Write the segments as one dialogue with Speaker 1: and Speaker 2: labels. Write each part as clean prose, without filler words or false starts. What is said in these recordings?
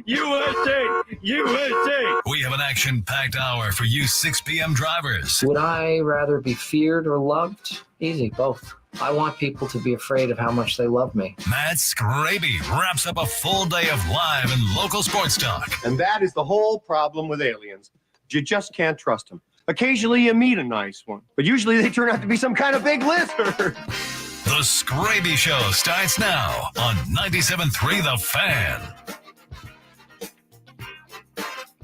Speaker 1: USA! USA!
Speaker 2: We have an action-packed hour for you 6 p.m. drivers.
Speaker 3: Would I rather be feared or loved? Easy, both. I want people to be afraid of how much they love me.
Speaker 2: Matt Skraby wraps up a full day of live and local sports talk.
Speaker 4: And that is the whole problem with aliens. You just can't trust them. Occasionally you meet a nice one, but usually they turn out to be some kind of big lizard.
Speaker 2: The Skraby Show starts now on 97.3 The Fan.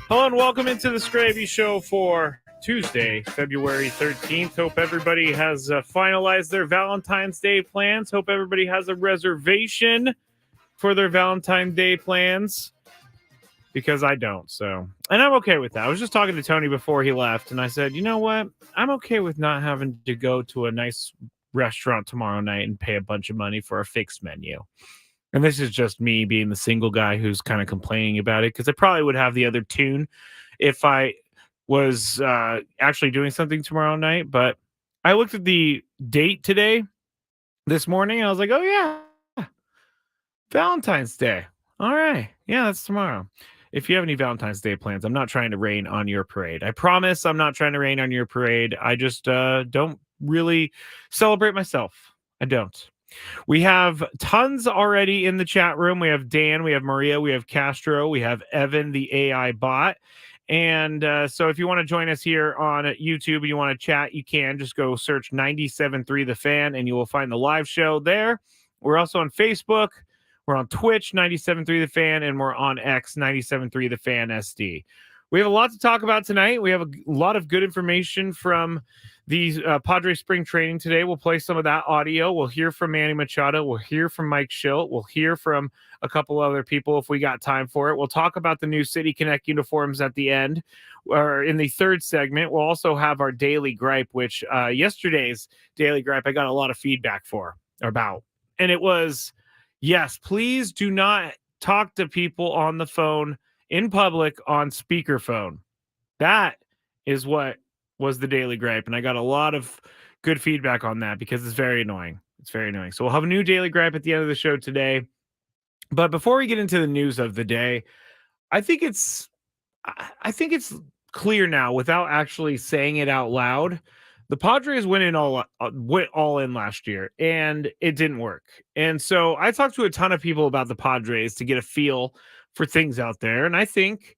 Speaker 1: Hello and welcome into the Skraby Show for Tuesday, February 13th. Hope everybody has finalized their Valentine's Day plans. Hope everybody has a reservation for their Valentine's Day plans, because I don't. So, and I'm okay with that. I was just talking to Tony before he left, and I said, you know what? I'm okay with not having to go to a nice restaurant tomorrow night and pay a bunch of money for a fixed menu. And this is just me being the single guy who's kind of complaining about it, because I probably would have the other tune if I was actually doing something tomorrow night. But I looked at the date today, this morning, and I was like, oh yeah, Valentine's Day. All right. Yeah, that's tomorrow. If you have any Valentine's Day plans, I'm not trying to rain on your parade. I promise I'm not trying to rain on your parade. I just don't really celebrate myself. I don't. We have tons already in the chat room. We have Dan, we have Maria, we have Castro, we have Evan, the AI bot. And so if you want to join us here on YouTube and you want to chat, you can just go search 97.3 The Fan and you will find the live show there. We're also on Facebook. We're on Twitch, 97.3 The Fan, and we're on X, 97.3 The Fan SD. We have a lot to talk about tonight. We have a lot of good information from the Padres spring training today. We'll play some of that audio. We'll hear from Manny Machado. We'll hear from Mike Schilt. We'll hear from a couple other people if we got time for it. We'll talk about the new City Connect uniforms at the end, or in the third segment. We'll also have our daily gripe, which yesterday's daily gripe I got a lot of feedback about. And it was, yes, please do not talk to people on the phone in public on speakerphone. That is what was the daily gripe. And I got a lot of good feedback on that because it's very annoying. It's very annoying. So we'll have a new daily gripe at the end of the show today. But before we get into the news of the day, I think it's clear now, without actually saying it out loud, the Padres went all in last year, and it didn't work. And so I talked to a ton of people about the Padres to get a feel for things out there. And I think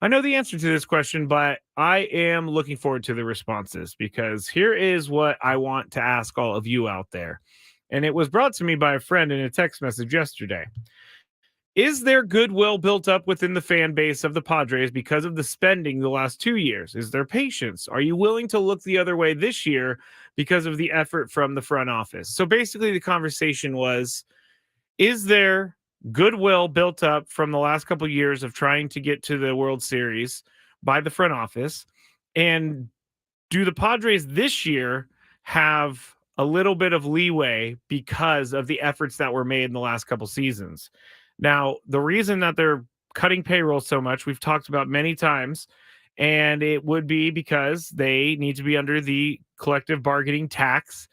Speaker 1: I know the answer to this question, but I am looking forward to the responses, because here is what I want to ask all of you out there. And it was brought to me by a friend in a text message yesterday. Is there goodwill built up within the fan base of the Padres because of the spending the last 2 years? Is there patience? Are you willing to look the other way this year because of the effort from the front office? So basically the conversation was, is there goodwill built up from the last couple of years of trying to get to the World Series by the front office? And do the Padres this year have a little bit of leeway because of the efforts that were made in the last couple seasons? Now, the reason that they're cutting payroll so much, we've talked about many times, and it would be because they need to be under the collective bargaining tax.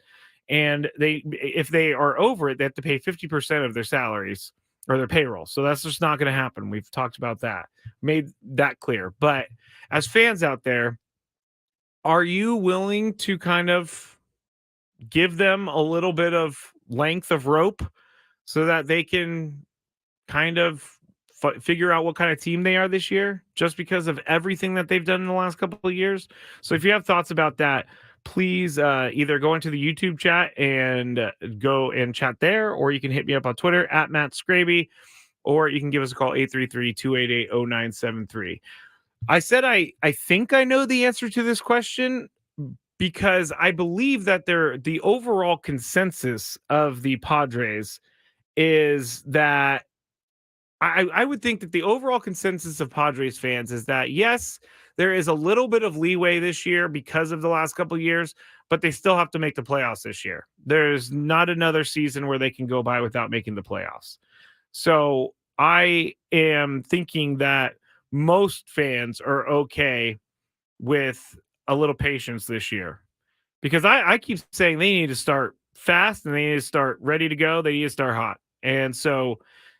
Speaker 1: And if they are over it, they have to pay 50% of their salaries or their payroll. So that's just not going to happen. We've talked about that, made that clear. But as fans out there, are you willing to kind of give them a little bit of length of rope so that they can kind of figure out what kind of team they are this year, just because of everything that they've done in the last couple of years? So if you have thoughts about that, please either go into the YouTube chat and go and chat there, or you can hit me up on Twitter at Matt Skraby, or you can give us a call 833-288-0973. I said I think I know the answer to this question, because I believe that the overall consensus of the Padres is that I would think that the overall consensus of Padres fans is that, yes, there is a little bit of leeway this year because of the last couple of years, but they still have to make the playoffs this year. There's not another season where they can go by without making the playoffs. So I am thinking that most fans are okay with a little patience this year, because I keep saying they need to start fast and they need to start ready to go. They need to start hot. And so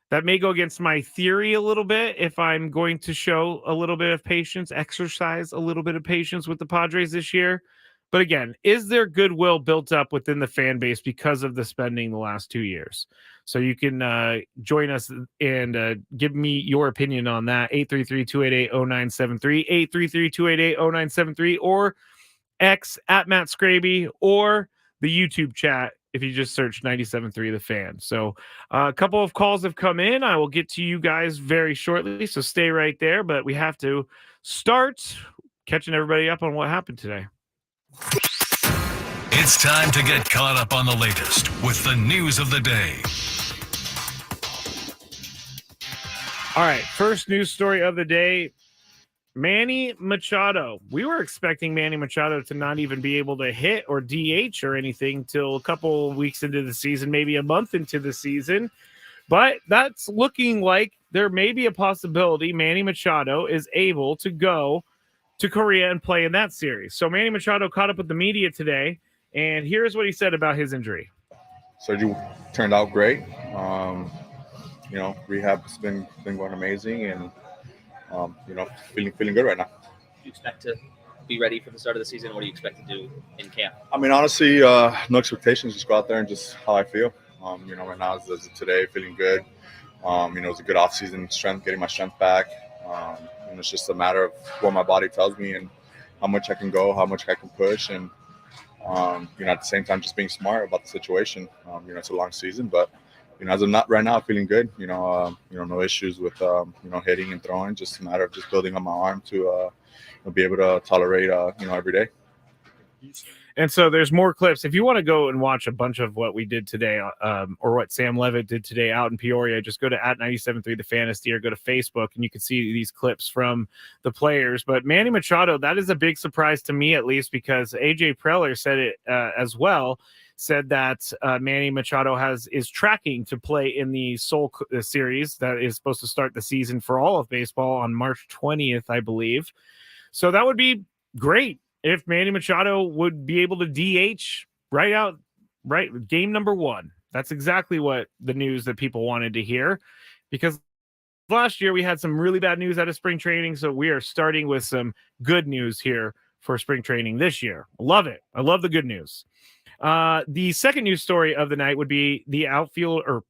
Speaker 1: That may go against my theory a little bit if I'm going to show a little bit of patience, exercise a little bit of patience with the Padres this year. But again, is there goodwill built up within the fan base because of the spending the last 2 years? So you can join us and give me your opinion on that. 833-288-0973, 833-288-0973, or X at Matt Skraby, or the YouTube chat if you just search 97.3 The Fan. So a couple of calls have come in. I will get to you guys very shortly, so stay right there. But we have to start catching everybody up on what happened today.
Speaker 2: It's time to get caught up on the latest with the news of the day.
Speaker 1: All right, first news story of the day. Manny Machado. We were expecting Manny Machado to not even be able to hit or DH or anything till a couple weeks into the season, maybe a month into the season. But that's looking like there may be a possibility Manny Machado is able to go to Korea and play in that series. So Manny Machado caught up with the media today, and here's what he said about his injury.
Speaker 5: Surgery turned out great. Rehab's been going amazing, and feeling good right now.
Speaker 6: Do you expect to be ready for the start of the season? What do you expect to do in camp?
Speaker 5: I mean, honestly, no expectations. Just go out there and just how I feel. Right now, as of today, feeling good. It was a good off-season strength, getting my strength back. And it's just a matter of what my body tells me and how much I can go, how much I can push, and at the same time, just being smart about the situation. It's a long season, but as of not right now, feeling good. No issues with hitting and throwing. Just a matter of just building on my arm to be able to tolerate every day.
Speaker 1: And so there's more clips. If you want to go and watch a bunch of what we did today, or what Sam Levitt did today out in Peoria, just go to @97.3 The Fantasy or go to Facebook, and you can see these clips from the players. But Manny Machado, that is a big surprise to me, at least, because AJ Preller said it as well. Said that Manny Machado is tracking to play in the Seoul series that is supposed to start the season for all of baseball on March 20th, I believe. So that would be great if Manny Machado would be able to DH right game number 1. That's exactly what the news that people wanted to hear, because last year we had some really bad news out of spring training. So we are starting with some good news here for spring training this year. Love it. I love the good news. The second news story of the night would be outfielder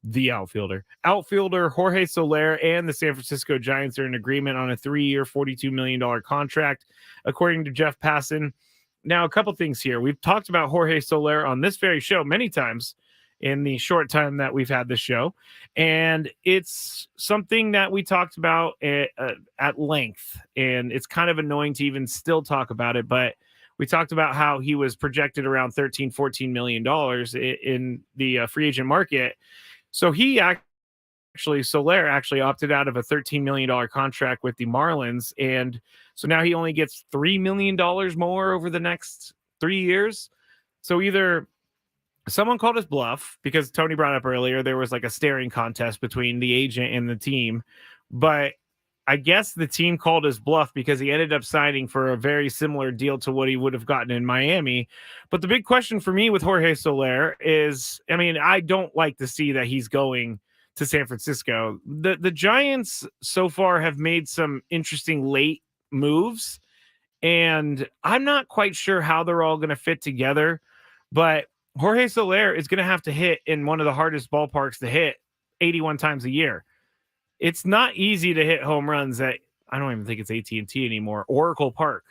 Speaker 1: Jorge Soler and the San Francisco Giants are in agreement on a 3-year, $42 million contract, according to Jeff Passan. Now, a couple things here. We've talked about Jorge Soler on this very show many times in the short time that we've had this show, and it's something that we talked about at length, and it's kind of annoying to even still talk about it, but we talked about how he was projected around $13-14 million in the free agent market. So Soler actually opted out of a $13 million contract with the Marlins. And so now he only gets $3 million more over the next 3 years. So either someone called his bluff, because Tony brought up earlier, there was like a staring contest between the agent and the team, but I guess the team called his bluff because he ended up signing for a very similar deal to what he would have gotten in Miami. But the big question for me with Jorge Soler is, I mean, I don't like to see that he's going to San Francisco. The Giants so far have made some interesting late moves, and I'm not quite sure how they're all going to fit together. But Jorge Soler is going to have to hit in one of the hardest ballparks to hit 81 times a year. It's not easy to hit home runs at, I don't even think it's AT&T anymore, Oracle Park.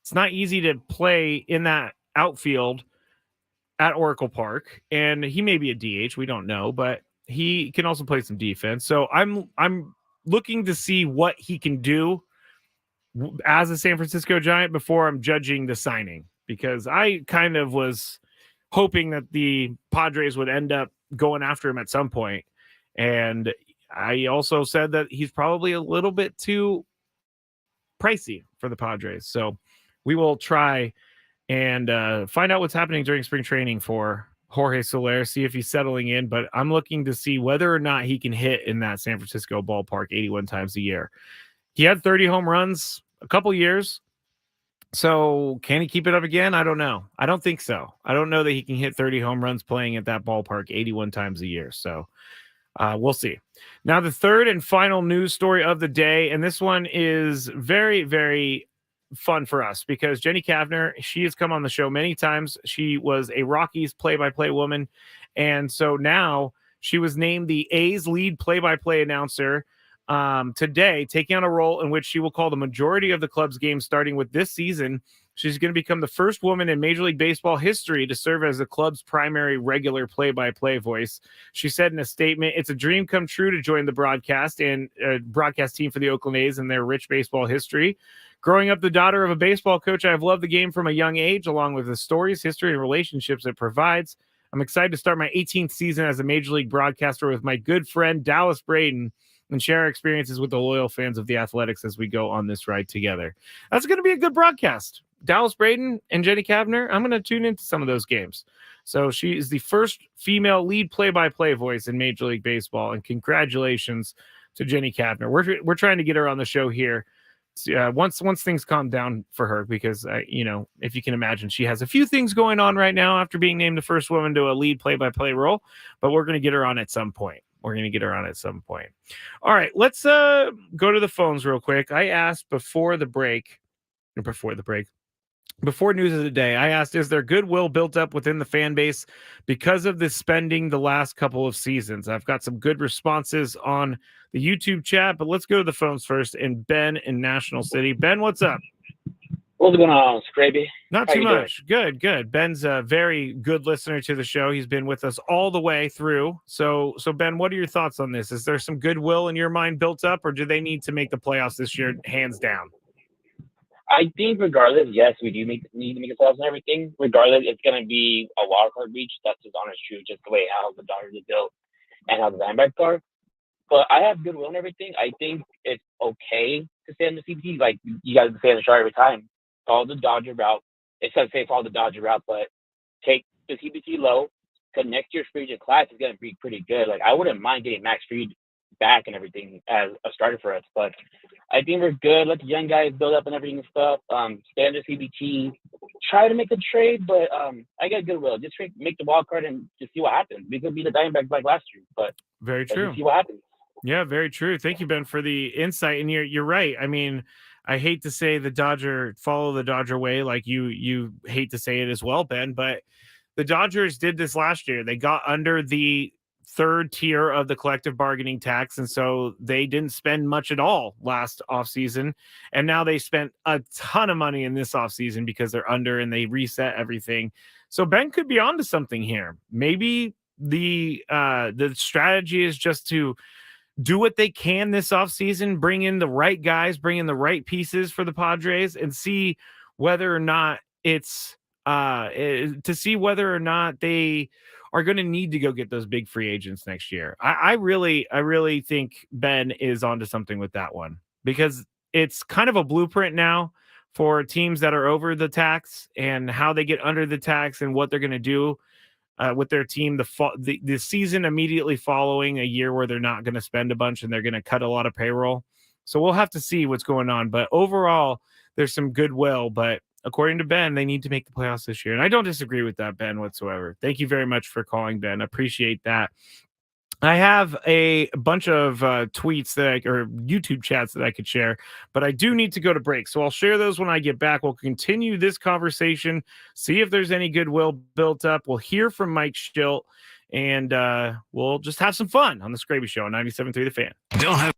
Speaker 1: It's not easy to play in that outfield at Oracle Park. And he may be a DH, we don't know, but he can also play some defense. So I'm looking to see what he can do as a San Francisco Giant before I'm judging the signing, because I kind of was hoping that the Padres would end up going after him at some point. And I also said that he's probably a little bit too pricey for the Padres. So we will try and find out what's happening during spring training for Jorge Soler, see if he's settling in. But I'm looking to see whether or not he can hit in that San Francisco ballpark 81 times a year. He had 30 home runs a couple years. So can he keep it up again? I don't know. I don't think so. I don't know that he can hit 30 home runs playing at that ballpark 81 times a year. So We'll see. Now, the third and final news story of the day, and this one is very, very fun for us because Jenny Kavner, she has come on the show many times. She was a Rockies play-by-play woman, and so now she was named the A's lead play-by-play announcer today, taking on a role in which she will call the majority of the club's games starting with this season. She's going to become the first woman in Major League Baseball history to serve as the club's primary regular play-by-play voice. She said in a statement, "It's a dream come true to join the broadcast team for the Oakland A's and their rich baseball history. Growing up the daughter of a baseball coach, I have loved the game from a young age, along with the stories, history, and relationships it provides. I'm excited to start my 18th season as a Major League broadcaster with my good friend Dallas Braden and share our experiences with the loyal fans of the Athletics as we go on this ride together." That's going to be a good broadcast. Dallas Braden and Jenny Kavner, I'm going to tune into some of those games. So she is the first female lead play-by-play voice in Major League Baseball, and congratulations to Jenny Kavner. We're trying to get her on the show here once things calm down for her, because if you can imagine, she has a few things going on right now after being named the first woman to a lead play-by-play role, but we're going to get her on at some point. All right, let's go to the phones real quick. I asked before news of the day, I asked, is there goodwill built up within the fan base because of the spending the last couple of seasons? I've got some good responses on the YouTube chat, but let's go to the phones first. And Ben in National City. Ben, what's up?
Speaker 7: What's going on, Skraby?
Speaker 1: Not too much. Good. Ben's a very good listener to the show. He's been with us all the way through. So Ben, what are your thoughts on this? Is there some goodwill in your mind built up, or do they need to make the playoffs this year, hands down?
Speaker 7: I think regardless, yes, we do need to make the playoffs and everything. Regardless, it's going to be a wild card reach. That's just honest truth, just the way how the Dodgers are built and how the Diamondbacks are. But I have goodwill and everything. I think it's okay to stay on the CBT. Like, you got to stay on the show every time. Follow the Dodger route. It's going to say follow the Dodger route, but take the CBT low. Because next year's free agent class is going to be pretty good. Like, I wouldn't mind getting Max Fried back and everything as a starter for us. But I think we're good. Let the young guys build up and everything and stuff. Stay under CBT. Try to make a trade, but I got goodwill. Just make the wild card and just see what happens. We could be the Diamondbacks like last year, but
Speaker 1: very true.
Speaker 7: See what happens.
Speaker 1: Yeah, very true. Thank you, Ben, for the insight. And you're right. I mean, I hate to say follow the Dodger way, like you hate to say it as well, Ben, but the Dodgers did this last year. They got under the third tier of the collective bargaining tax, and so they didn't spend much at all last offseason. And now they spent a ton of money in this offseason because they're under and they reset everything. So Ben could be onto something here. Maybe the strategy is just to do what they can this offseason, bring in the right guys, bring in the right pieces for the Padres, and see whether or not to see whether or not they are going to need to go get those big free agents next year. I really think Ben is onto something with that one, because it's kind of a blueprint now for teams that are over the tax and how they get under the tax and what they're going to do with their team the season immediately following a year where they're not going to spend a bunch and they're going to cut a lot of payroll. So we'll have to see what's going on. But overall, there's some goodwill. But according to Ben, they need to make the playoffs this year. And I don't disagree with that, Ben, whatsoever. Thank you very much for calling, Ben. Appreciate that. I have a bunch of tweets or YouTube chats that I could share, but I do need to go to break. So I'll share those when I get back. We'll continue this conversation, see if there's any goodwill built up. We'll hear from Mike Schilt, and we'll just have some fun on the Skraby Show on 97.3 The Fan.
Speaker 2: Don't have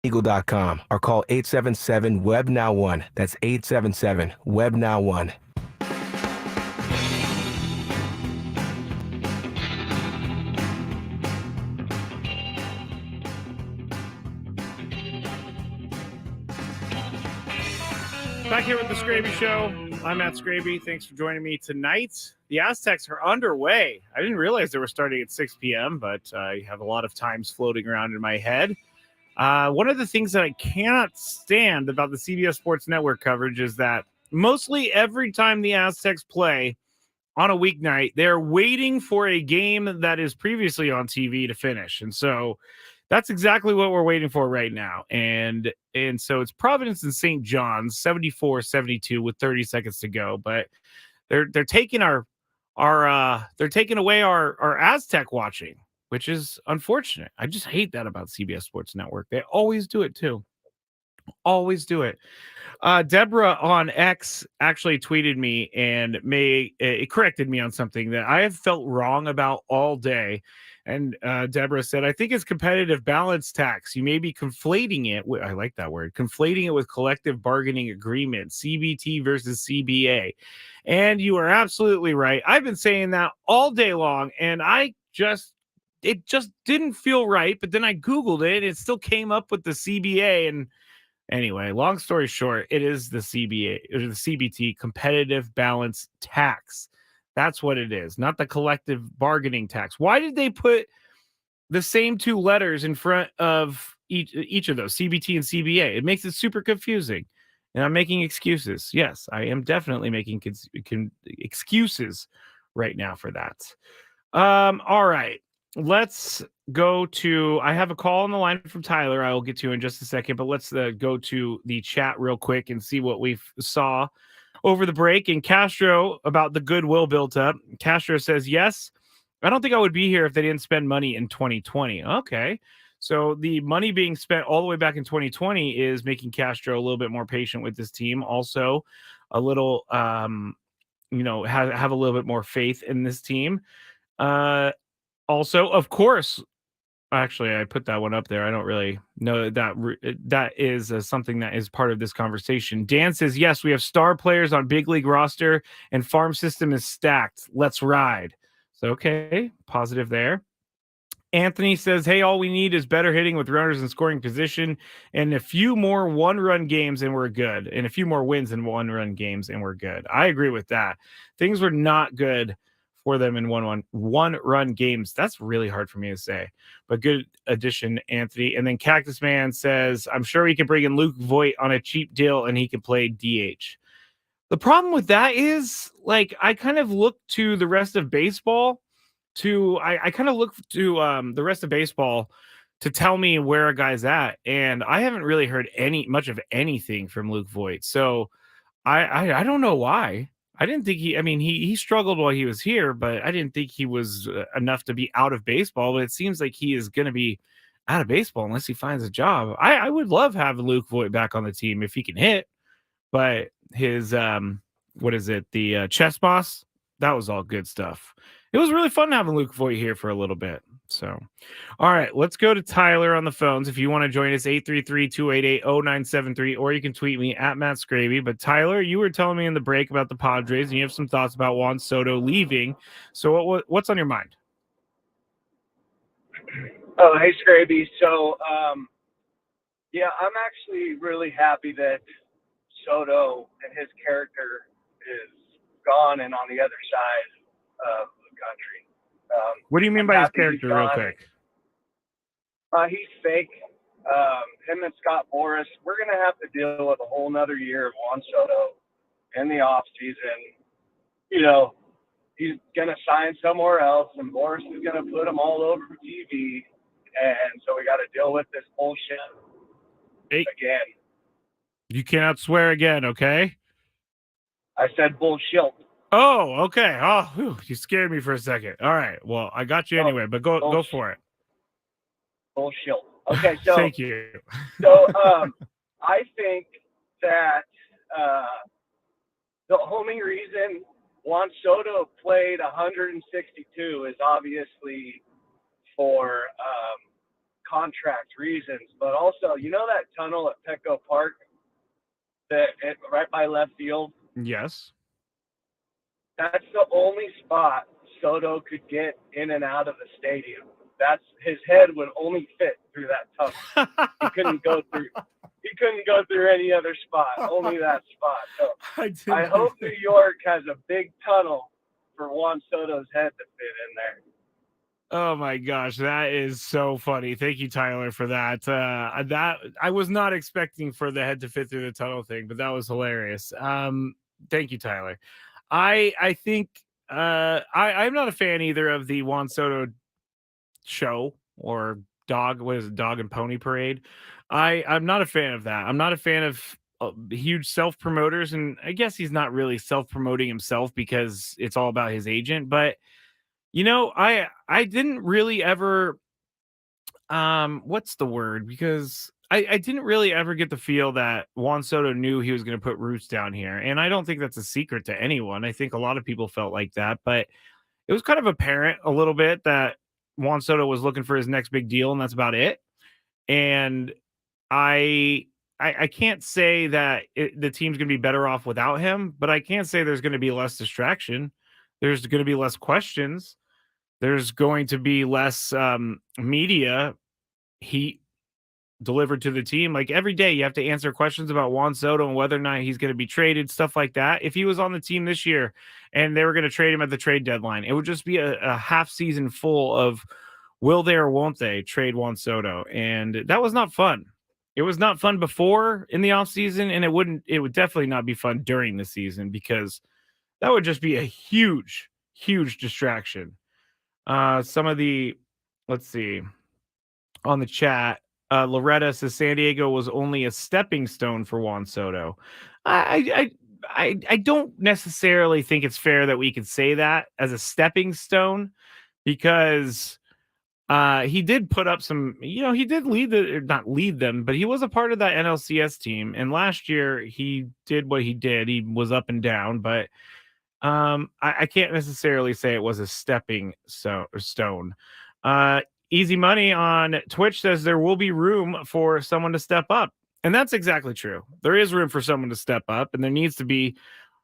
Speaker 8: Eagle.com or call 877-WEB-NOW1. That's 877-WEB-NOW1.
Speaker 1: Back here with the Skraby Show. I'm Matt Skraby. Thanks for joining me tonight. The Aztecs are underway. I didn't realize they were starting at 6 p.m., but I have a lot of times floating around in my head. One of the things that I cannot stand about the CBS Sports Network coverage is that mostly every time the Aztecs play on a weeknight, they're waiting for a game that is previously on TV to finish. And so that's exactly what we're waiting for right now. And so it's Providence and St. John's, 74-72 with 30 seconds to go. But they're taking they're taking away our Aztec watching, which is unfortunate. I just hate that about CBS Sports Network. They always do it too. Always do it. Deborah on X actually tweeted me and it corrected me on something that I have felt wrong about all day. And Deborah said, I think it's competitive balance tax. You may be conflating it with, I like that word, conflating it with collective bargaining agreement, CBT versus CBA. And you are absolutely right. I've been saying that all day long, and it just didn't feel right. But then I Googled it, and it still came up with the CBA. And anyway, long story short, it is the CBA or the CBT, competitive balance tax. That's what it is, not the collective bargaining tax. Why did they put the same two letters in front of each of those, CBT and CBA? It makes it super confusing. And I'm making excuses. Yes, I am definitely making excuses right now for that. All right. Let's go to, I have a call on the line from Tyler. I will get to in just a second, but let's go to the chat real quick and see what we saw over the break. And Castro, about the goodwill built up. Castro says, yes, I don't think I would be here if they didn't spend money in 2020. Okay. So the money being spent all the way back in 2020 is making Castro a little bit more patient with this team. Also a little, have a little bit more faith in this team. Also, of course, actually, I put that one up there. I don't really know that is something that is part of this conversation. Dan says, yes, we have star players on big league roster and farm system is stacked. Let's ride. So, okay, positive there. Anthony says, hey, all we need is better hitting with runners in scoring position and a few more one-run games and we're good. And a few more wins in one-run games and we're good. I agree with that. Things were not good for them in one-run games. That's really hard for me to say, but good addition, Anthony. And then Cactus Man says, I'm sure we can bring in Luke Voigt on a cheap deal and he can play DH. The problem with that is, like, I kind of look to the rest of baseball to tell me where a guy's at. And I haven't really heard much of anything from Luke Voigt. So I don't know why. I didn't think he struggled while he was here, but I didn't think he was enough to be out of baseball. But it seems like he is going to be out of baseball unless he finds a job. I would love having Luke Voigt back on the team if he can hit. But his, the chess boss, that was all good stuff. It was really fun having Luke Voigt here for a little bit. So, all right, let's go to Tyler on the phones. If you want to join us, 833-288-0973, or you can tweet me at Matt Skraby. But Tyler, you were telling me in the break about the Padres, and you have some thoughts about Juan Soto leaving. So what's on your mind?
Speaker 9: Oh, hey, Skraby. So, I'm actually really happy that Soto and his character is gone and on the other side of the country.
Speaker 1: What do you mean by his character, real quick?
Speaker 9: He's fake. Him and Scott Boras, we're going to have to deal with a whole nother year of Juan Soto in the off season. You know, he's going to sign somewhere else, and Boras is going to put him all over TV. And so we got to deal with this bullshit again.
Speaker 1: You cannot swear again, okay?
Speaker 9: I said bullshit.
Speaker 1: Oh, okay. Oh, whew, you scared me for a second. All right. Well, I got you anyway, but go for it.
Speaker 9: Bullshit. Okay, so
Speaker 1: thank you.
Speaker 9: So I think that the only reason Juan Soto played 162 is obviously for contract reasons, but also, you know that tunnel at Petco Park right by left field?
Speaker 1: Yes.
Speaker 9: That's the only spot Soto could get in and out of the stadium. His head would only fit through that tunnel. He couldn't go through. He couldn't go through any other spot. Only that spot. So I hope New York has a big tunnel for Juan Soto's head to fit in there.
Speaker 1: Oh my gosh, that is so funny. Thank you, Tyler, for that. That I was not expecting for the head to fit through the tunnel thing, but that was hilarious. Thank you, Tyler. I think I'm not a fan either of the Juan Soto show or dog and pony parade. I'm not a fan of that. I'm not a fan of huge self promoters, and I guess he's not really self promoting himself because it's all about his agent. But I didn't really ever what's the word? Because I didn't really ever get the feel that Juan Soto knew he was going to put roots down here, and I don't think that's a secret to anyone. I think a lot of people felt like that, but it was kind of apparent a little bit that Juan Soto was looking for his next big deal, and that's about it. And I can't say that the team's going to be better off without him, but I can't say there's going to be less distraction. There's going to be less questions. There's going to be less media heat delivered to the team. Like every day, you have to answer questions about Juan Soto and whether or not he's going to be traded, stuff like that. If he was on the team this year and they were going to trade him at the trade deadline, it would just be a half season full of will they or won't they trade Juan Soto. And that was not fun. It was not fun before in the offseason, and it would definitely not be fun during the season because that would just be a huge, huge distraction. Some of the, let's see, on the chat, Loretta says San Diego was only a stepping stone for Juan Soto. I don't necessarily think it's fair that we could say that as a stepping stone because he did put up some, he did not lead them, but he was a part of that NLCS team. And last year he did what he did. He was up and down, but I can't necessarily say it was a stepping stone. Easy Money on Twitch says there will be room for someone to step up. And that's exactly true. There is room for someone to step up, and there needs to be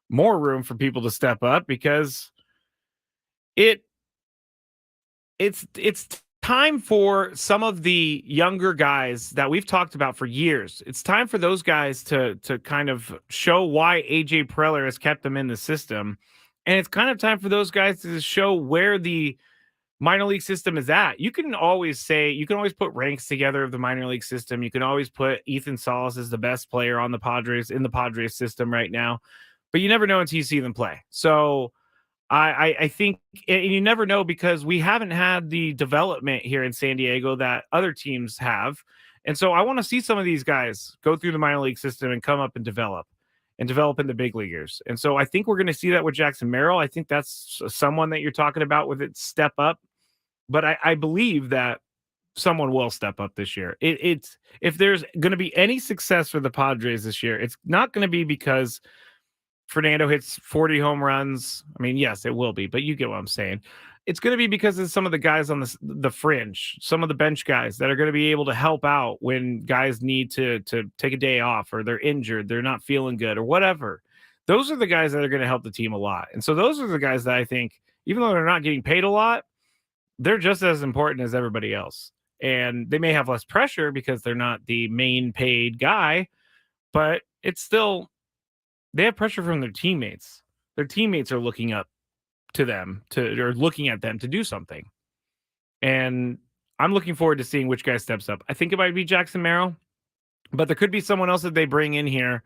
Speaker 1: more room for people to step up because it's time for some of the younger guys that we've talked about for years. It's time for those guys to kind of show why AJ Preller has kept them in the system. And it's kind of time for those guys to show where the minor league system is at. You can always put ranks together of the minor league system. You can always put Ethan Salas as the best player on the Padres in the Padres system right now, but you never know until you see them play. So I think, and you never know because we haven't had the development here in San Diego that other teams have. And so I want to see some of these guys go through the minor league system and come up and develop in the big leaguers. And so I think we're going to see that with Jackson Merrill. I think that's someone that you're talking about with it step up. But I believe that someone will step up this year. It's if there's going to be any success for the Padres this year, it's not going to be because Fernando hits 40 home runs. I mean, yes, it will be, but you get what I'm saying. It's going to be because of some of the guys on the fringe, some of the bench guys that are going to be able to help out when guys need to take a day off or they're injured, they're not feeling good or whatever. Those are the guys that are going to help the team a lot. And so those are the guys that I think, even though they're not getting paid a lot, they're just as important as everybody else. And they may have less pressure because they're not the main paid guy, but it's still, they have pressure from their teammates. Their teammates are looking up to them or looking at them to do something. And I'm looking forward to seeing which guy steps up. I think it might be Jackson Merrill, but there could be someone else that they bring in here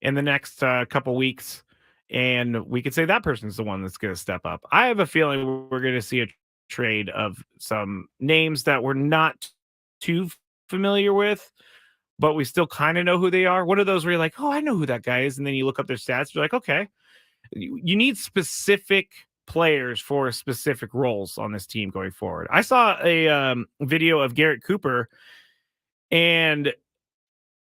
Speaker 1: in the next couple weeks. And we could say that person's the one that's going to step up. I have a feeling we're going to see a trade of some names that we're not too familiar with, but we still kind of know who they are. One of those where you're like, oh, I know who that guy is. And then you look up their stats. You're like, okay, you need specific players for specific roles on this team going forward. I saw a video of Garrett Cooper, and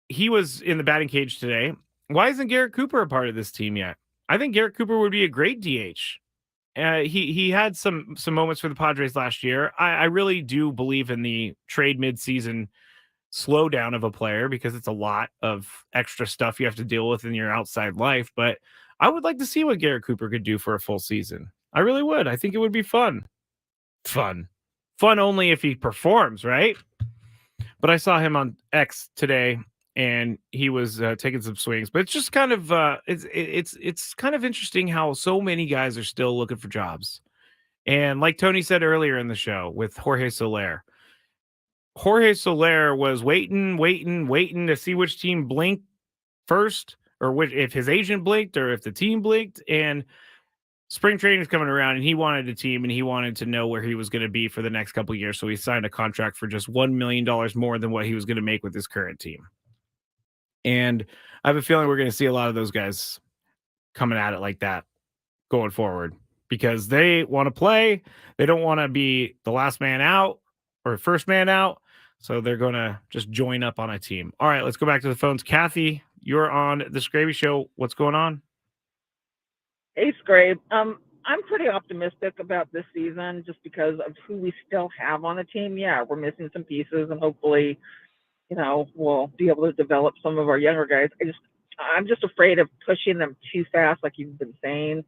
Speaker 1: he was in the batting cage today. Why isn't Garrett Cooper a part of this team yet? I think Garrett Cooper would be a great DH. he had some moments for the Padres last year. I really do believe in the trade midseason slowdown of a player because it's a lot of extra stuff you have to deal with in your outside life. But I would like to see what Garrett Cooper could do for a full season. I really would. I think it would be fun. Fun only if he performs, right? But I saw him on X today, and he was taking some swings. But it's just kind of it's kind of interesting how so many guys are still looking for jobs. And like Tony said earlier in the show with Jorge Soler was waiting to see which team blinked first, or if his agent blinked, or if the team blinked. And spring training is coming around, and he wanted a team, and he wanted to know where he was going to be for the next couple of years. So he signed a contract for just $1 million more than what he was going to make with his current team. And I have a feeling we're going to see a lot of those guys coming at it like that going forward, because they want to play. They don't want to be the last man out or first man out. So they're going to just join up on a team. All right, let's go back to the phones. Kathy, you're on the Skraby Show. What's going on?
Speaker 10: Hey, Skrabe. I'm pretty optimistic about this season just because of who we still have on the team. Yeah, we're missing some pieces, and hopefully, we'll be able to develop some of our younger guys. I'm just afraid of pushing them too fast, like you've been saying,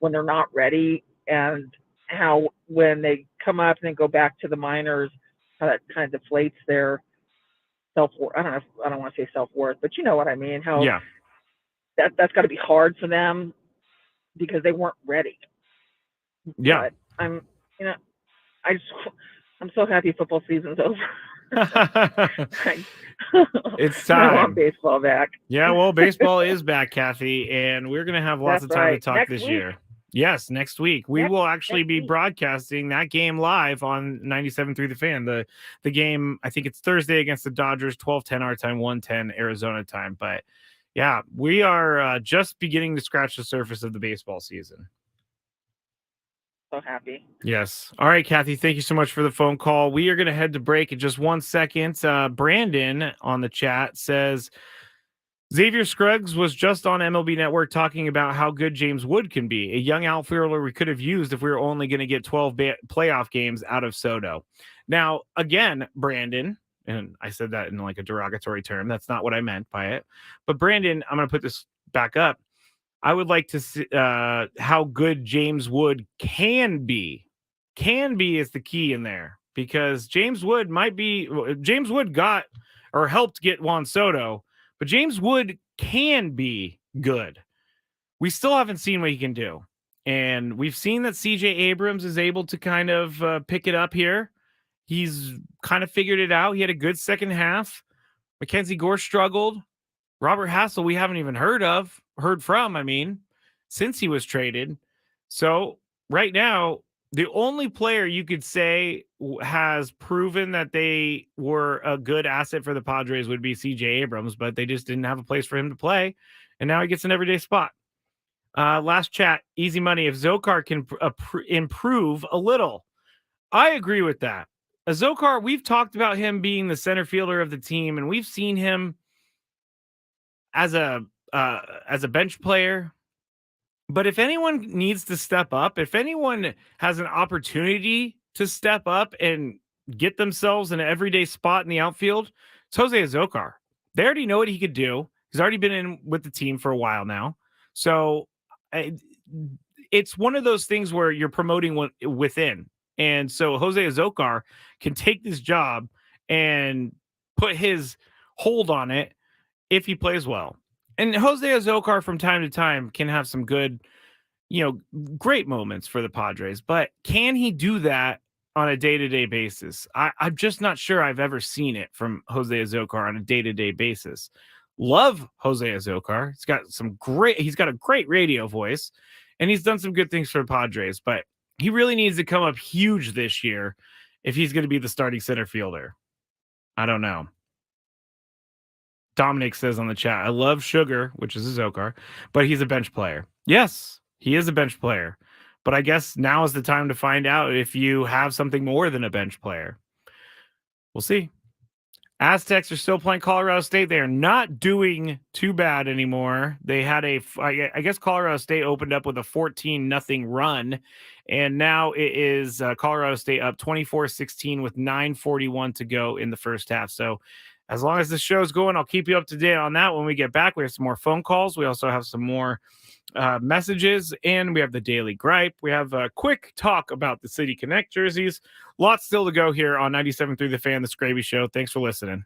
Speaker 10: when they're not ready, and how when they come up and then go back to the minors, how that kind of deflates their self-worth. I don't want to say self-worth, but you know what I mean. How that's got to be hard for them because they weren't ready.
Speaker 1: Yeah.
Speaker 10: But I'm so happy football season's over.
Speaker 1: It's time.
Speaker 10: I want baseball back.
Speaker 1: Yeah, well, baseball is back, Kathy, and we're going to have lots of time to talk this year. Yes, next week. We will actually be broadcasting that game live on 97.3 The Fan. The game, I think it's Thursday against the Dodgers, 12:10 our time, 1:10 Arizona time. But yeah, we are just beginning to scratch the surface of the baseball season.
Speaker 10: So happy.
Speaker 1: Yes. All right, Kathy, thank you so much for the phone call. We are going to head to break in just 1 second. Brandon on the chat says, Xavier Scruggs was just on MLB Network talking about how good James Wood can be, a young outfielder we could have used if we were only going to get 12 playoff games out of Soto. Now, again, Brandon, and I said that in like a derogatory term. That's not what I meant by it. But Brandon, I'm going to put this back up. I would like to see how good James Wood can be. Can be is the key in there, because James Wood got or helped get Juan Soto, but James Wood can be good. We still haven't seen what he can do. And we've seen that CJ Abrams is able to kind of pick it up here. He's kind of figured it out. He had a good second half. Mackenzie Gore struggled. Robert Hassel, we haven't even heard from, since he was traded. So right now, the only player you could say has proven that they were a good asset for the Padres would be CJ Abrams, but they just didn't have a place for him to play. And now he gets an everyday spot. Last chat, easy money. If Zokar can improve a little, I agree with that. Zokar, we've talked about him being the center fielder of the team, and we've seen him as a bench player. But if anyone needs to step up, if anyone has an opportunity to step up and get themselves an everyday spot in the outfield, it's Jose Azocar. They already know what he could do. He's already been in with the team for a while now. So it's one of those things where you're promoting within. And so Jose Azocar can take this job and put his hold on it if he plays well. And Jose Azocar from time to time can have some good, great moments for the Padres. But can he do that on a day-to-day basis? I'm just not sure I've ever seen it from Jose Azocar on a day-to-day basis. Love Jose Azocar. He's got a great radio voice, and he's done some good things for the Padres. But he really needs to come up huge this year if he's going to be the starting center fielder. I don't know. Dominic says on the chat, I love Sugar, which is a Zokar, but he's a bench player. Yes, he is a bench player. But I guess now is the time to find out if you have something more than a bench player. We'll see. Aztecs are still playing Colorado State. They are not doing too bad anymore. They had I guess Colorado State opened up with a 14-0 run, and now it is Colorado State up 24-16 with 9:41 to go in the first half. So as long as the show's going, I'll keep you up to date on that. When we get back, we have some more phone calls. We also have some more messages, and we have the Daily Gripe. We have a quick talk about the City Connect jerseys. Lots still to go here on 97.3 The Fan, the Skraby Show. Thanks for listening.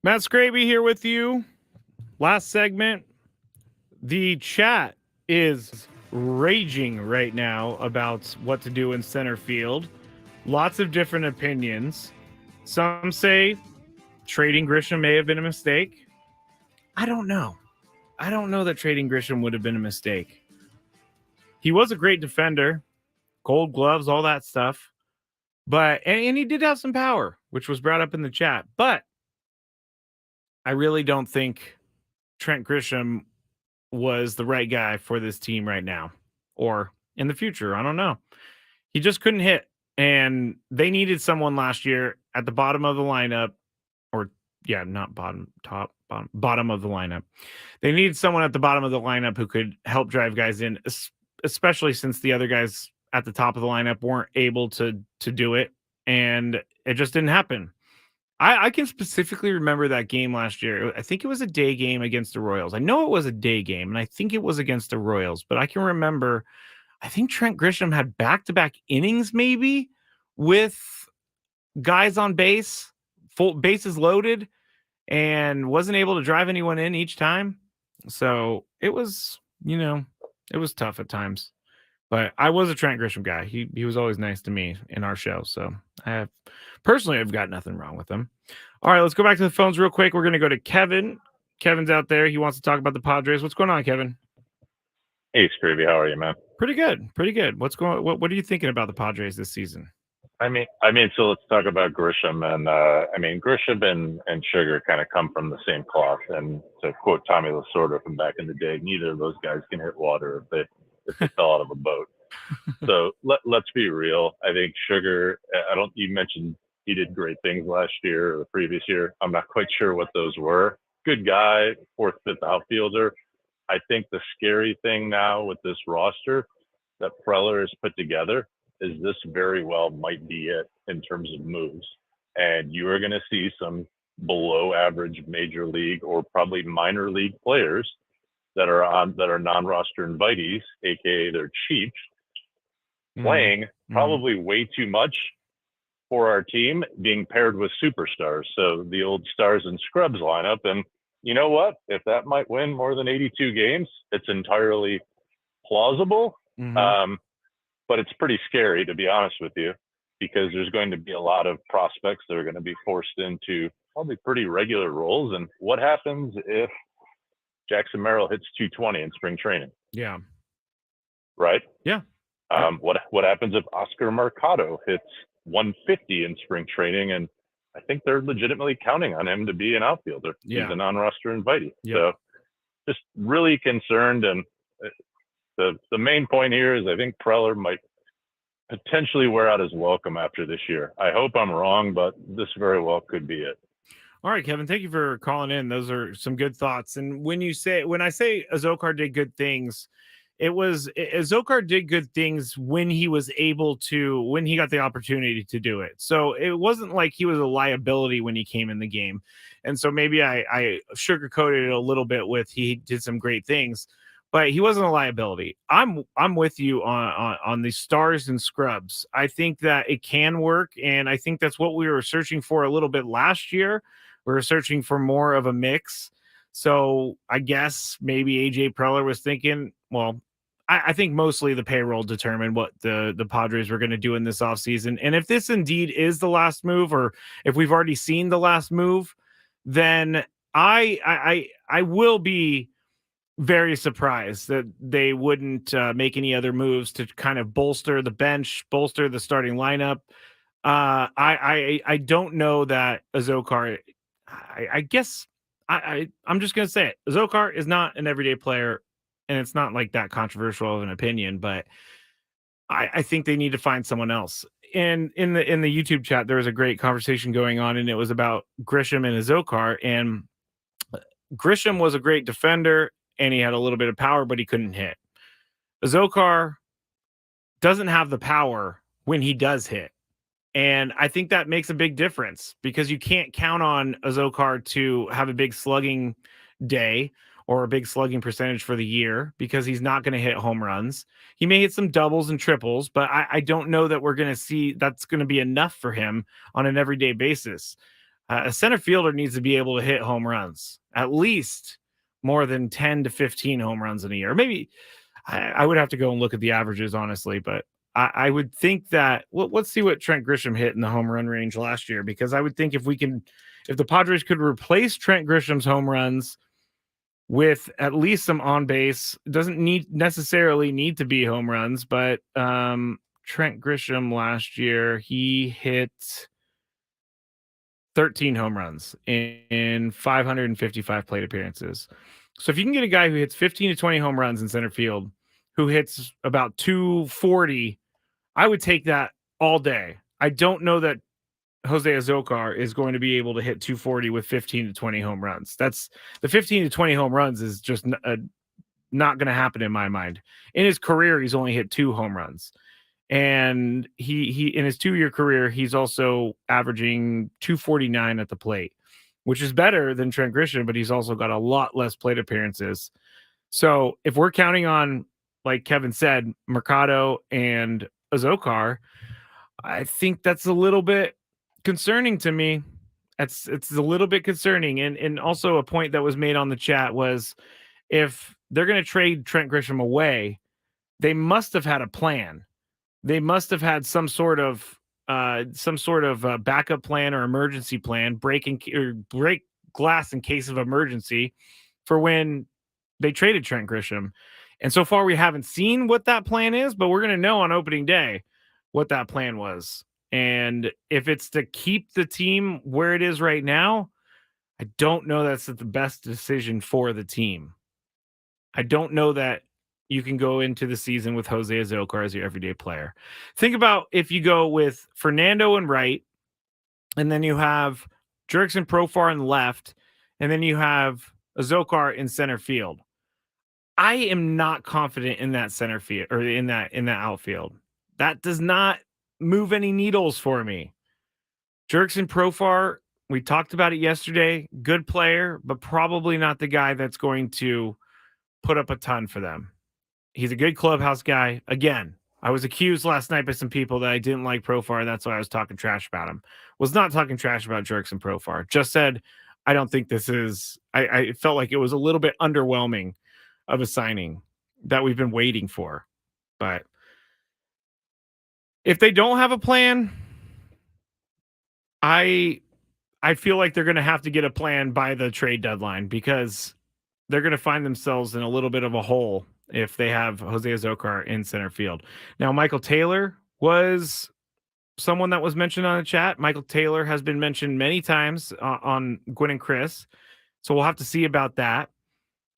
Speaker 1: Matt Skraby here with you. Last segment. The chat is raging right now about what to do in center field. Lots of different opinions. Some say trading Grisham may have been a mistake. I don't know. I don't know that trading Grisham would have been a mistake. He was a great defender, gold gloves, all that stuff. But and he did have some power, which was brought up in the chat. But I really don't think Trent Grisham was the right guy for this team right now or in the future. I don't know. He just couldn't hit. And they needed someone last year at the bottom of the lineup, or not bottom, top, bottom of the lineup. They needed someone at the bottom of the lineup who could help drive guys in, especially since the other guys at the top of the lineup weren't able to do it. And it just didn't happen. I can specifically remember that game last year. I think it was a day game against the Royals. I know it was a day game, and I think it was against the Royals. But I can remember, I think Trent Grisham had back-to-back innings maybe with guys on base, full bases loaded, and wasn't able to drive anyone in each time. So it was, it was tough at times. But I was a Trent Grisham guy. He was always nice to me in our show. So I've got nothing wrong with him. All right, let's go back to the phones real quick. We're going to go to Kevin. Kevin's out there. He wants to talk about the Padres. What's going on, Kevin?
Speaker 11: Hey, Skraby. How are you, man?
Speaker 1: Pretty good. Pretty good. What are you thinking about the Padres this season?
Speaker 11: So let's talk about Grisham. And Grisham and Sugar kind of come from the same cloth. And to quote Tommy Lasorda from back in the day, neither of those guys can hit water if they fell out of a boat. So let's be real. I think Sugar, you mentioned he did great things last year or the previous year. I'm not quite sure what those were. Good guy, fourth, fifth outfielder. I think the scary thing now with this roster that Preller has put together is this very well might be it in terms of moves. And you are going to see some below average major league or probably minor league players that are non-roster invitees, aka they're cheap, playing probably way too much for our team, being paired with superstars. So the old stars and scrubs lineup. And you know what? If that might win more than 82 games, it's entirely plausible. But it's pretty scary, to be honest with you, because there's going to be a lot of prospects that are going to be forced into probably pretty regular roles. And what happens if Jackson Merrill hits 220 in spring training?
Speaker 1: Yeah.
Speaker 11: Right?
Speaker 1: Yeah.
Speaker 11: What happens if Oscar Mercado hits 150 in spring training? And I think they're legitimately counting on him to be an outfielder.
Speaker 1: Yeah.
Speaker 11: He's a non-roster invitee.
Speaker 1: Yeah.
Speaker 11: So just really concerned. And the main point here is I think Preller might potentially wear out his welcome after this year. I hope I'm wrong, but this very well could be it.
Speaker 1: All right, Kevin, thank you for calling in. Those are some good thoughts. And when I say Azokar did good things, Azokar did good things when he got the opportunity to do it. So it wasn't like he was a liability when he came in the game. And so maybe I sugarcoated it a little bit with he did some great things, but he wasn't a liability. I'm with you on the stars and scrubs. I think that it can work, and I think that's what we were searching for a little bit last year. We were searching for more of a mix. So I guess maybe AJ Preller was thinking, well, I think mostly the payroll determined what the Padres were going to do in this offseason. And if this indeed is the last move, or if we've already seen the last move, then I will be very surprised that they wouldn't make any other moves to kind of bolster the bench, bolster the starting lineup. I don't know that Azokar. I guess I'm just gonna say it. Azokar is not an everyday player, and it's not like that controversial of an opinion, but I think they need to find someone else. And in the YouTube chat, there was a great conversation going on, and it was about Grisham and Azokar. And Grisham was a great defender, and he had a little bit of power, but he couldn't hit. Azokar doesn't have the power when he does hit. And I think that makes a big difference, because you can't count on Azokar to have a big slugging day or a big slugging percentage for the year, because he's not going to hit home runs. He may hit some doubles and triples, but I don't know that we're going to see that's going to be enough for him on an everyday basis. A center fielder needs to be able to hit home runs, at least more than 10 to 15 home runs in a year. Maybe I would have to go and look at the averages, honestly, but I would think that let's see what Trent Grisham hit in the home run range last year, because I would think if the Padres could replace Trent Grisham's home runs with at least some on base, it doesn't necessarily need to be home runs, but Trent Grisham last year, he hit 13 home runs in 555 plate appearances. So if you can get a guy who hits 15 to 20 home runs in center field, who hits about 240, I would take that all day. I don't know that Jose Azocar is going to be able to hit 240 with 15 to 20 home runs. That's the 15 to 20 home runs is just not going to happen in my mind. In his career, he's only hit 2 home runs. And he in his 2-year career, he's also averaging 249 at the plate, which is better than Trent Grisham, but he's also got a lot less plate appearances. So if we're counting on, like Kevin said, Mercado and Azocar, I think that's a little bit concerning to me. It's a little bit concerning. And also a point that was made on the chat was, if they're going to trade Trent Grisham away, they must have had a plan. They must have had some sort of backup plan or emergency plan, break glass in case of emergency for when they traded Trent Grisham. And so far, we haven't seen what that plan is, but we're going to know on opening day what that plan was. And if it's to keep the team where it is right now, I don't know that's the best decision for the team. I don't know that you can go into the season with Jose Azocar as your everyday player. Think about if you go with Fernando and right, and then you have Jurickson Profar in left, and then you have Azocar in center field. I am not confident in that center field or in that outfield. That does not move any needles for me. Jurickson Profar, we talked about it yesterday. Good player, but probably not the guy that's going to put up a ton for them. He's a good clubhouse guy. Again, I was accused last night by some people that I didn't like Profar, and that's why I was talking trash about him. Was not talking trash about Jurickson Profar. Just said, I don't think this is... I felt like it was a little bit underwhelming of a signing that we've been waiting for. But if they don't have a plan, I feel like they're going to have to get a plan by the trade deadline, because they're going to find themselves in a little bit of a hole if they have Jose Azocar in center field. Now, Michael Taylor was someone that was mentioned on the chat. Michael Taylor has been mentioned many times on Gwen and Chris. So we'll have to see about that.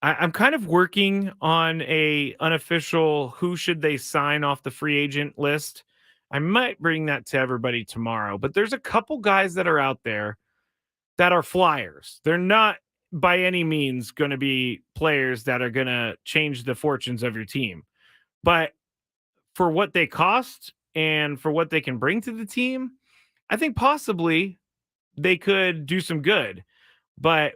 Speaker 1: I'm kind of working on a unofficial who should they sign off the free agent list. I might bring that to everybody tomorrow, but there's a couple guys that are out there that are flyers. They're not by any means going to be players that are going to change the fortunes of your team. But for what they cost and for what they can bring to the team, I think possibly they could do some good. But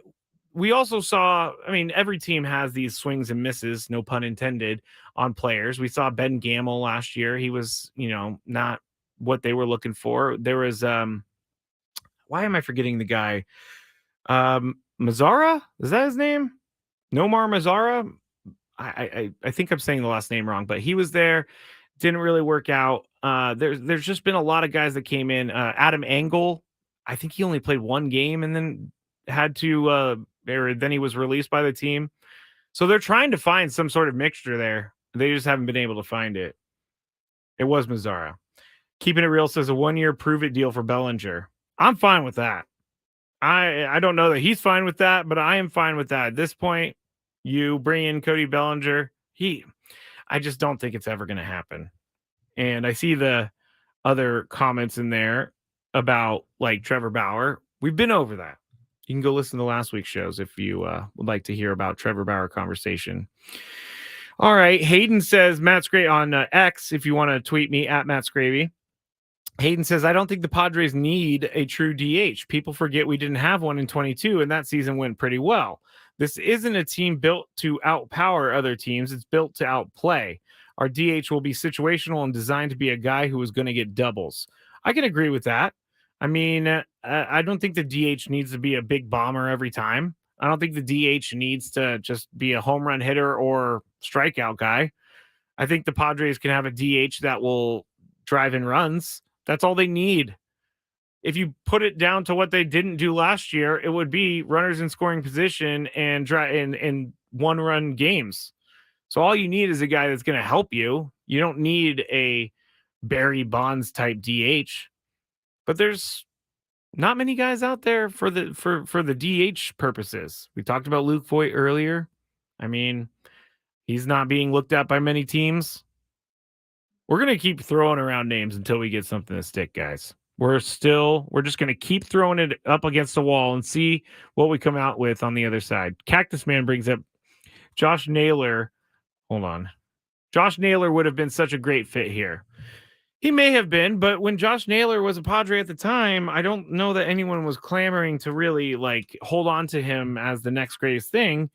Speaker 1: we also saw, I mean, every team has these swings and misses, no pun intended, on players. We saw Ben Gamel last year. He was, not what they were looking for. There was, why am I forgetting the guy? Mazzara? Is that his name? Nomar Mazzara? I think I'm saying the last name wrong, but he was there. Didn't really work out. There's just been a lot of guys that came in. Adam Engel, I think he only played one game and then had to, then he was released by the team. So they're trying to find some sort of mixture there. They just haven't been able to find it. It was Mazzara. Keeping It Real says a 1-year prove-it deal for Bellinger. I'm fine with that. I don't know that he's fine with that, but I am fine with that. At this point, you bring in Cody Bellinger. I just don't think it's ever going to happen. And I see the other comments in there about like Trevor Bauer. We've been over that. You can go listen to last week's shows if you would like to hear about Trevor Bauer conversation. All right. Hayden says, Matt Scraby on X, if you want to tweet me at Matt Scraby. Hayden says, I don't think the Padres need a true DH. People forget we didn't have one in 22, and that season went pretty well. This isn't a team built to outpower other teams. It's built to outplay. Our DH will be situational and designed to be a guy who is going to get doubles. I can agree with that. I mean, I don't think the DH needs to be a big bomber every time. I don't think the DH needs to just be a home run hitter or strikeout guy. I think the Padres can have a DH that will drive in runs. That's all they need. If you put it down to what they didn't do last year, it would be runners in scoring position and in one run games. So all you need is a guy that's going to help you. You don't need a Barry Bonds type DH. But there's not many guys out there for the DH purposes. We talked about Luke Voigt earlier. I mean, he's not being looked at by many teams. We're going to keep throwing around names until we get something to stick, guys. We're just going to keep throwing it up against the wall and see what we come out with on the other side. Cactus Man brings up Josh Naylor. Hold on. Josh Naylor would have been such a great fit here. He may have been, but when Josh Naylor was a Padre at the time, I don't know that anyone was clamoring to really hold on to him as the next greatest thing.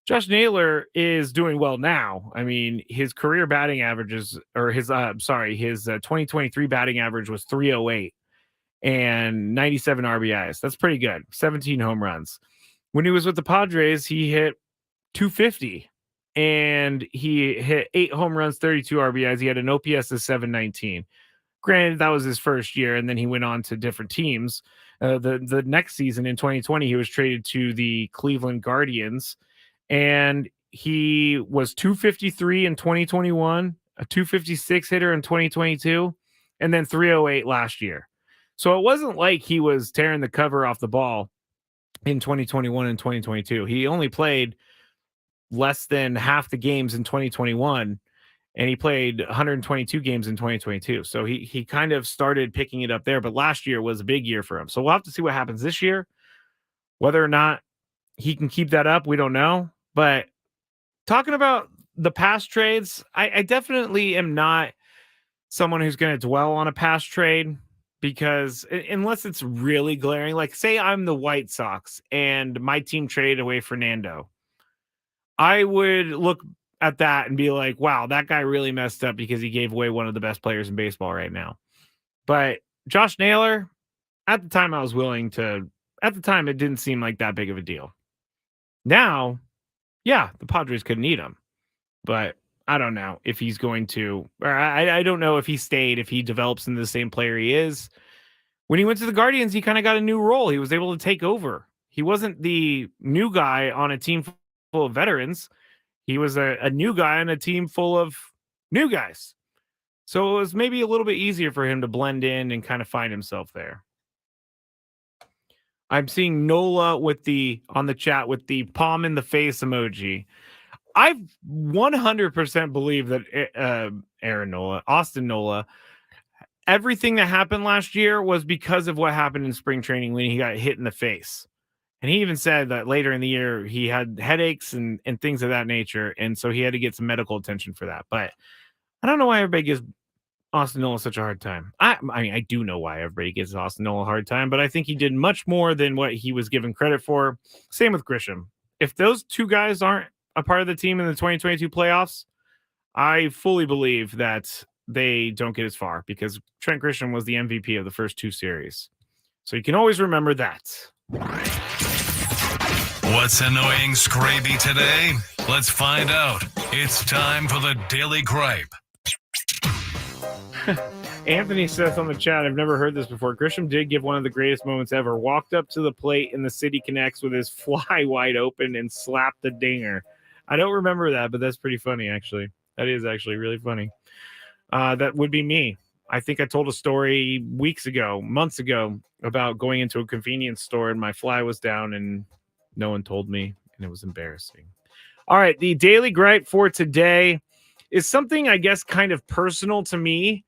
Speaker 1: Josh Naylor is doing well now. I mean, his career batting averages, or his 2023 batting average was 308 and 97 RBIs. That's pretty good. 17 home runs. When he was with the Padres, he hit 250 and he hit 8 home runs, 32 RBIs. He had an OPS of 719. Granted, that was his first year, and then he went on to different teams. The next season in 2020, he was traded to the Cleveland Guardians, and he was 253 in 2021, a 256 hitter in 2022, and then 308 last year. So it wasn't like he was tearing the cover off the ball in 2021 and 2022. He only played less than half the games in 2021, and he played 122 games in 2022. So he kind of started picking it up there, but last year was a big year for him. So we'll have to see what happens this year. Whether or not he can keep that up, we don't know. But talking about the past trades, I definitely am not someone who's going to dwell on a past trade, because unless it's really glaring, like say I'm the White Sox and my team traded away Fernando, I would look at that and be like, wow, that guy really messed up because he gave away one of the best players in baseball right now. But Josh Naylor, at the time it didn't seem like that big of a deal. Now, yeah, the Padres could need him, but I don't know if he's going to, or I don't know if he stayed, if he develops into the same player he is. When he went to the Guardians, he kind of got a new role. He was able to take over. He wasn't the new guy on a team full of veterans. He was a new guy on a team full of new guys. So it was maybe a little bit easier for him to blend in and kind of find himself there. I'm seeing Nola on the chat with the palm in the face emoji. I 100% believe that Austin Nola, everything that happened last year was because of what happened in spring training when he got hit in the face. And he even said that later in the year he had headaches and things of that nature. And so he had to get some medical attention for that. But I don't know why everybody gives Austin Nola such a hard time. I mean, I do know why everybody gives Austin Nola a hard time, but I think he did much more than what he was given credit for. Same with Grisham. If those two guys aren't a part of the team in the 2022 playoffs, I fully believe that they don't get as far, because Trent Grisham was the MVP of the first two series. So you can always remember that.
Speaker 2: What's annoying Skraby today? Let's find out. It's time for the Daily Gripe.
Speaker 1: Anthony says on the chat, I've never heard this before. Grisham did give one of the greatest moments ever. Walked up to the plate in the City Connects with his fly wide open and slapped the dinger. I don't remember that, but that's pretty funny, actually. That is actually really funny. That would be me. I think I told a story months ago, about going into a convenience store and my fly was down and no one told me, and it was embarrassing. All right, the Daily Gripe for today is something, I guess, kind of personal to me,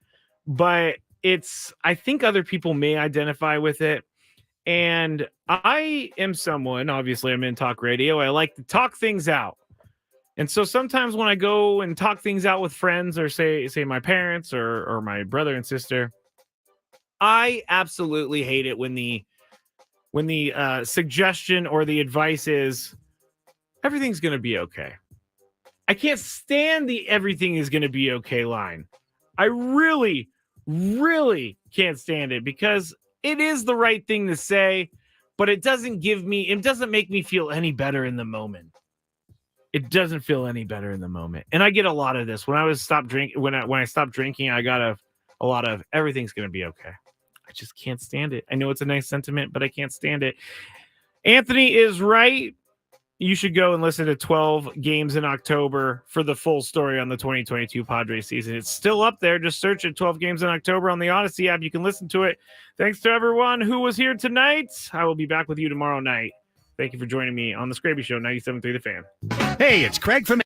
Speaker 1: but I think other people may identify with it. And I am someone, obviously I'm in talk radio, I like to talk things out. And so sometimes when I go and talk things out with friends, or say my parents or my brother and sister, I absolutely hate it when the suggestion or the advice is everything's going to be okay. I can't stand the everything is going to be okay line. I really, really can't stand it, because It is the right thing to say, but it doesn't make me feel any better in the moment. It doesn't feel any better in the moment. And I get a lot of this. When I stopped drinking, I got a lot of everything's going to be okay. I just can't stand it. I know it's a nice sentiment, but I can't stand it. Anthony is right. You should go and listen to 12 games in October for the full story on the 2022 Padres season. It's still up there. Just search it, 12 games in October on the Odyssey app. You can listen to it. Thanks to everyone who was here tonight. I will be back with you tomorrow night. Thank you for joining me on the Skraby Show, 97.3 The Fan.
Speaker 12: Hey, it's Craig from